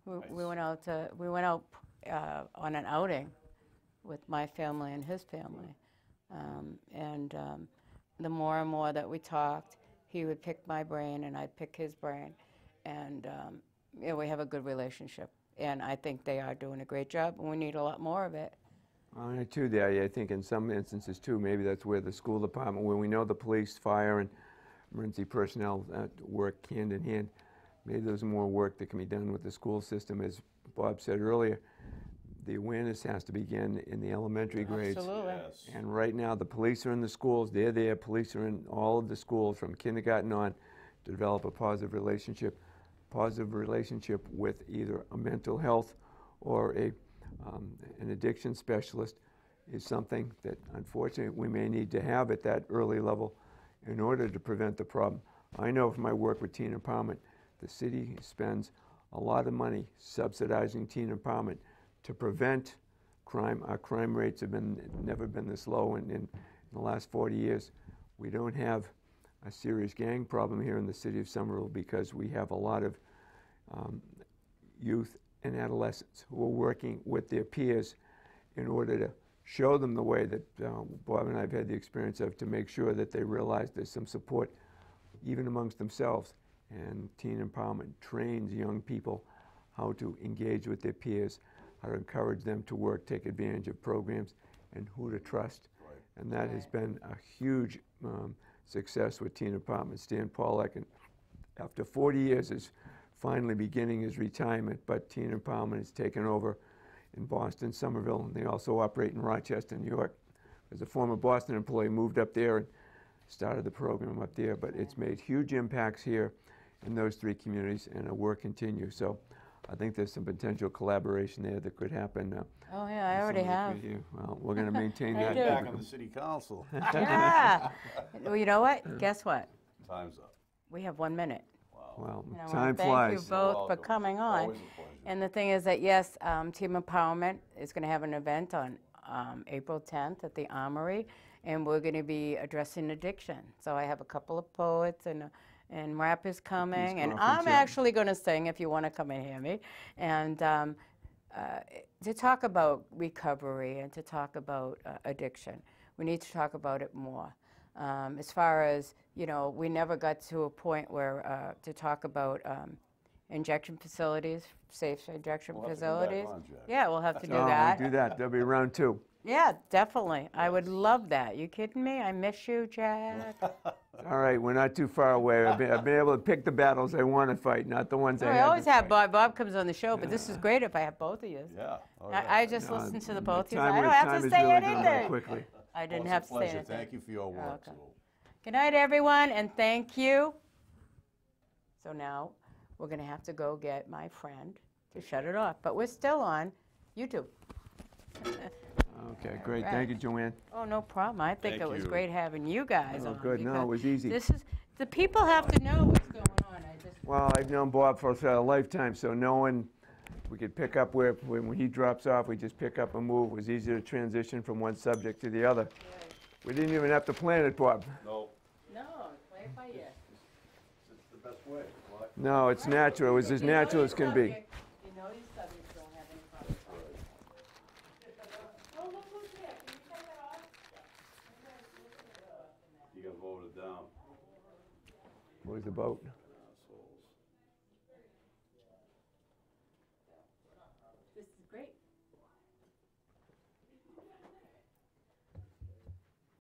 We went out on an outing with my family and his family. The more and more that we talked, he would pick my brain and I'd pick his brain. And we have a good relationship. And I think they are doing a great job, and we need a lot more of it. I too, I think in some instances too, maybe that's where the school department, where we know the police, fire, and emergency personnel work hand in hand, maybe there's more work that can be done with the school system. As Bob said earlier, the awareness has to begin in the elementary grades. Absolutely. Yes. And right now, the police are in the schools. They're there. Police are in all of the schools from kindergarten on to develop a positive relationship with either a mental health or an addiction specialist is something that, unfortunately, we may need to have at that early level in order to prevent the problem. I know from my work with teen empowerment, the city spends a lot of money subsidizing teen empowerment to prevent crime. Our crime rates have never been this low in the last 40 years. We don't have a serious gang problem here in the city of Somerville because we have a lot of youth and adolescents who are working with their peers in order to show them the way that Bob and I have had the experience of, to make sure that they realize there's some support even amongst themselves. And teen empowerment trains young people how to engage with their peers, how to encourage them to work, take advantage of programs, and who to trust. Right. And that has been a huge success with teen empowerment. Stan Pollack, and after 40 years, is finally beginning his retirement, but teen empowerment has taken over in Boston, Somerville, and they also operate in Rochester, New York. As a former Boston employee, moved up there and started the program up there, but it's made huge impacts here in those three communities, and our work continues. So I think there's some potential collaboration there that could happen. Oh, yeah, I already have. Well, we're going to maintain I that. do. Back on the city council. Yeah. Well, you know what? Guess what? Time's up. We have 1 minute. Well, And I wanna time thank flies. you both You're for welcome. coming on. Always a pleasure. And the thing is that, yes, Team Empowerment is going to have an event on April 10th at the Armory, and we're going to be addressing addiction. So I have a couple of poets and rappers coming, and conference, I'm yeah. actually going to sing if you want to come and hear me, and to talk about recovery and to talk about addiction. We need to talk about it more. As far as, we never got to a point where to talk about injection facilities, safe injection We'll have to come back facilities. on, Jack. Yeah, we'll have to do Oh, that. we'll do that. There'll be round two. Yeah, definitely. I would love that. You kidding me? I miss you, Jack. All right, we're not too far away. I've been able to pick the battles I want to fight, not the ones I I had always to have fight. Bob. Bob comes on the show, but this is great if I have both of you. Yeah. Oh, yeah. I just No, listen to the the both of you. time I don't is- have time to is say really going by anything. quickly. I Well, didn't it's have a to say pleasure. anything. Thank you for your work. welcome. So. Good night, everyone, and thank you. So now we're going to have to go get my friend to shut it off, but we're still on YouTube. Okay, great. Right. Thank you, Joanne. Oh, no problem. I think Thank it was you. great having you guys Oh, on. good. No, it because was easy. This is the people have to know what's going on. Well, I've known Bob for a lifetime, so knowing we could pick up when he drops off, we just pick up and move. It was easy to transition from one subject to the other. We didn't even have to plan it, Bob. No, No, play it by ear. it's the best way. What? No, it's natural. It was as natural as can be. You know these subjects don't have any problems. Oh, look who's here. Can you take that off? You got voted down. Where's the boat?